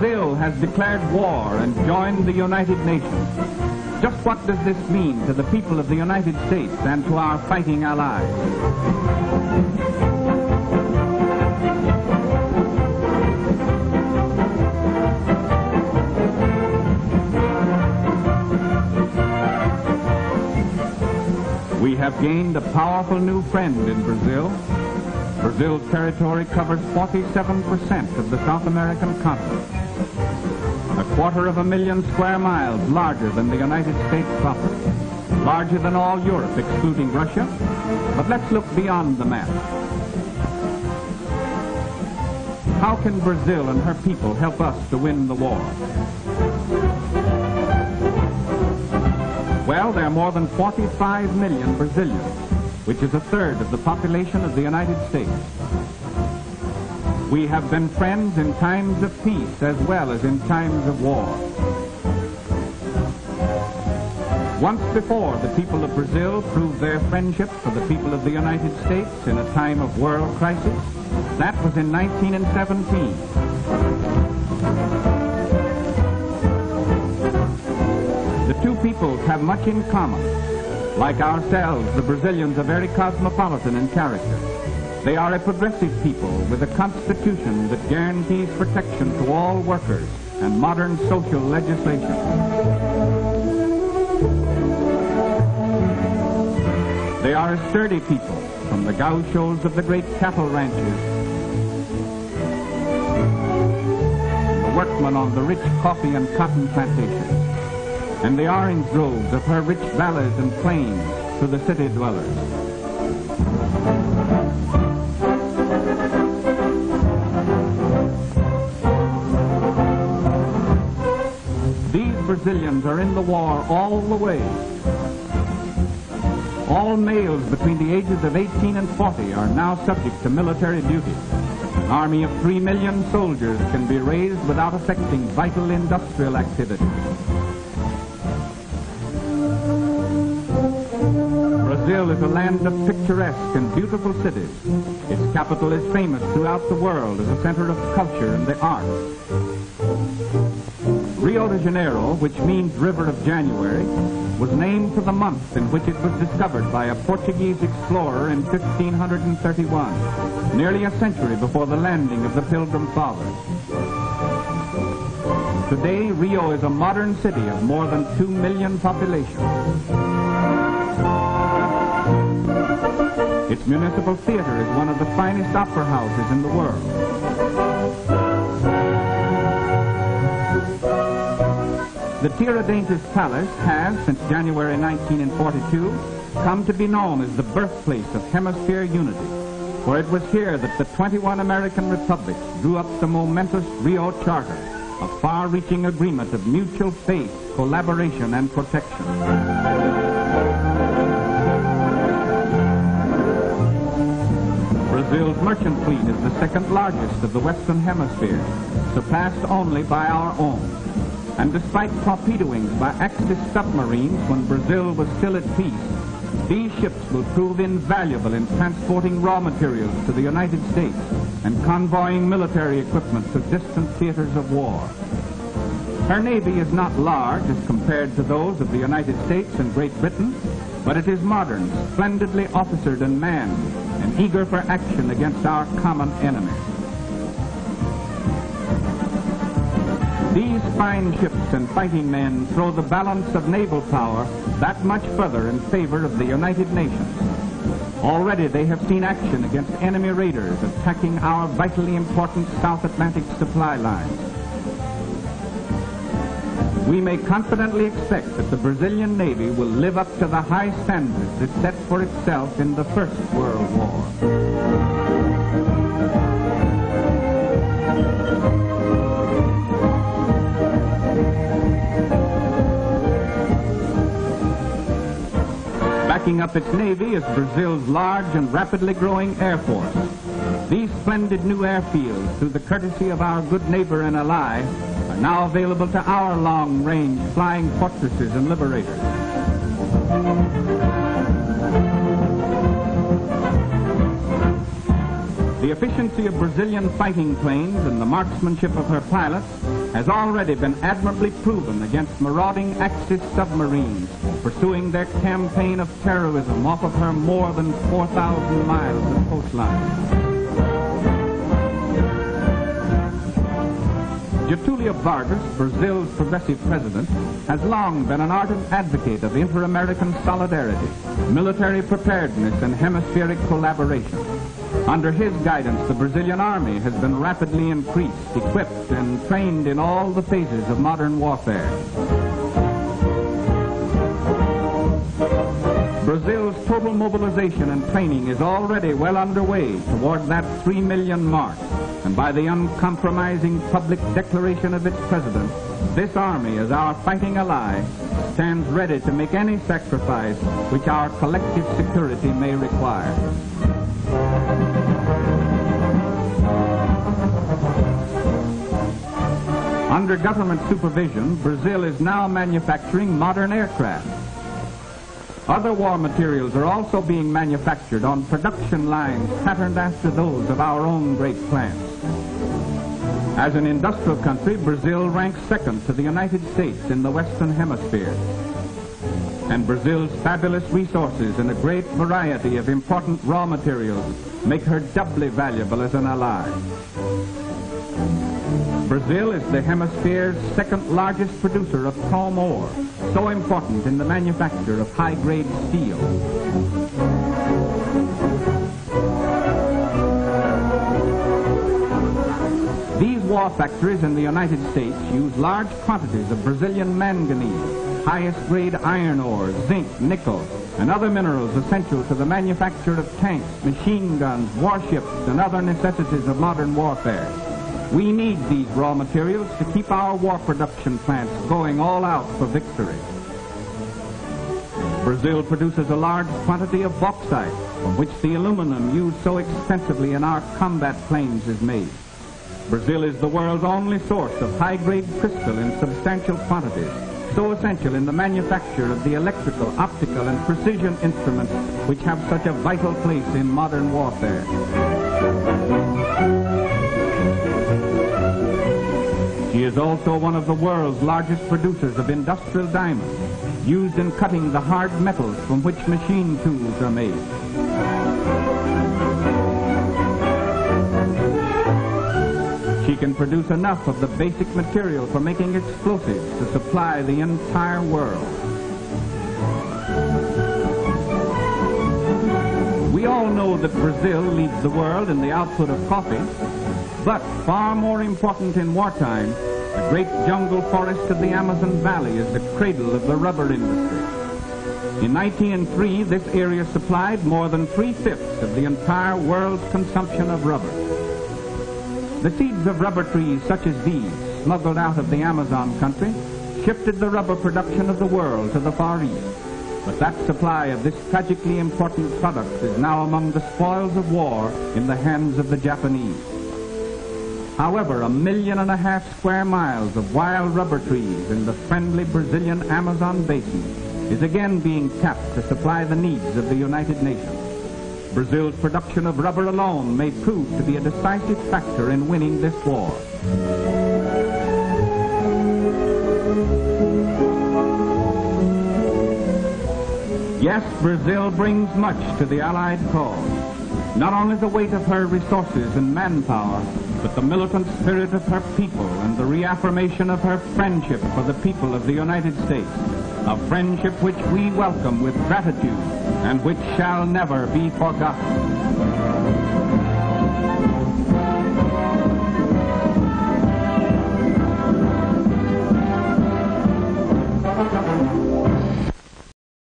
Brazil has declared war and joined the United Nations. Just what does this mean to the people of the United States and to our fighting allies? We have gained a powerful new friend in Brazil. Brazil's territory covers 47% of the South American continent. 250,000 square miles larger than the United States proper. Larger than all Europe, excluding Russia. But let's look beyond the map. How can Brazil and her people help us to win the war? Well, there are more than 45 million Brazilians, which is a third of the population of the United States. We have been friends in times of peace as well as in times of war. Once before, the people of Brazil proved their friendship for the people of the United States in a time of world crisis. That was in 1917. The two peoples have much in common. Like ourselves, the Brazilians are very cosmopolitan in character. They are a progressive people with a constitution that guarantees protection to all workers and modern social legislation. They are a sturdy people, from the gauchos of the great cattle ranches, the workmen on the rich coffee and cotton plantations, and the orange groves of her rich valleys and plains to the city dwellers. These Brazilians are in the war all the way. All males between the ages of 18 and 40 are now subject to military duty. An army of 3 million soldiers can be raised without affecting vital industrial activity. Brazil is a land of picturesque and beautiful cities. Its capital is famous throughout the world as a center of culture and the arts. Rio de Janeiro, which means River of January, was named for the month in which it was discovered by a Portuguese explorer in 1531, nearly a century before the landing of the Pilgrim Fathers. Today, Rio is a modern city of more than 2 million population. Its municipal theater is one of the finest opera houses in the world. The Tiradentes Palace has, since January 1942, come to be known as the birthplace of hemisphere unity, for it was here that the 21 American republics drew up the momentous Rio Charter, a far-reaching agreement of mutual faith, collaboration, and protection. Brazil's merchant fleet is the second largest of the Western Hemisphere, surpassed only by our own. And despite torpedoings by Axis submarines when Brazil was still at peace, these ships will prove invaluable in transporting raw materials to the United States and convoying military equipment to distant theaters of war. Her navy is not large as compared to those of the United States and Great Britain, but it is modern, splendidly officered and manned, and eager for action against our common enemy. These fine ships and fighting men throw the balance of naval power that much further in favor of the United Nations. Already they have seen action against enemy raiders attacking our vitally important South Atlantic supply lines. We may confidently expect that the Brazilian Navy will live up to the high standards it set for itself in the First World War. Backing up its navy is Brazil's large and rapidly growing air force. These splendid new airfields, through the courtesy of our good neighbor and ally, are now available to our long-range flying fortresses and liberators. The efficiency of Brazilian fighting planes and the marksmanship of her pilots has already been admirably proven against marauding Axis submarines pursuing their campaign of terrorism off of her more than 4,000 miles of coastline. Getulio Vargas, Brazil's progressive president, has long been an ardent advocate of inter-American solidarity, military preparedness, and hemispheric collaboration. Under his guidance, the Brazilian army has been rapidly increased, equipped, and trained in all the phases of modern warfare. Brazil's total mobilization and training is already well underway toward that 3 million mark. And by the uncompromising public declaration of its president, this army, as our fighting ally, stands ready to make any sacrifice which our collective security may require. Under government supervision, Brazil is now manufacturing modern aircraft. Other war materials are also being manufactured on production lines patterned after those of our own great plants. As an industrial country, Brazil ranks second to the United States in the Western Hemisphere. And Brazil's fabulous resources and a great variety of important raw materials make her doubly valuable as an ally. Brazil is the hemisphere's second largest producer of chrome ore, so important in the manufacture of high-grade steel. These war factories in the United States use large quantities of Brazilian manganese, highest-grade iron ore, zinc, nickel, and other minerals essential to the manufacture of tanks, machine guns, warships, and other necessities of modern warfare. We need these raw materials to keep our war production plants going all out for victory. Brazil produces a large quantity of bauxite, from which the aluminum used so extensively in our combat planes is made. Brazil is the world's only source of high-grade crystal in substantial quantities, so essential in the manufacture of the electrical, optical, and precision instruments which have such a vital place in modern warfare. She is also one of the world's largest producers of industrial diamonds, used in cutting the hard metals from which machine tools are made. She can produce enough of the basic material for making explosives to supply the entire world. We all know that Brazil leads the world in the output of coffee, but far more important in wartime, the great jungle forest of the Amazon Valley is the cradle of the rubber industry. In 1903, this area supplied more than 3/5 of the entire world's consumption of rubber. The seeds of rubber trees such as these, smuggled out of the Amazon country, shifted the rubber production of the world to the Far East. But that supply of this tragically important product is now among the spoils of war in the hands of the Japanese. However, 1.5 million square miles of wild rubber trees in the friendly Brazilian Amazon basin is again being tapped to supply the needs of the United Nations. Brazil's production of rubber alone may prove to be a decisive factor in winning this war. Yes, Brazil brings much to the Allied cause. Not only the weight of her resources and manpower, but the militant spirit of her people and the reaffirmation of her friendship for the people of the United States, a friendship which we welcome with gratitude and which shall never be forgotten.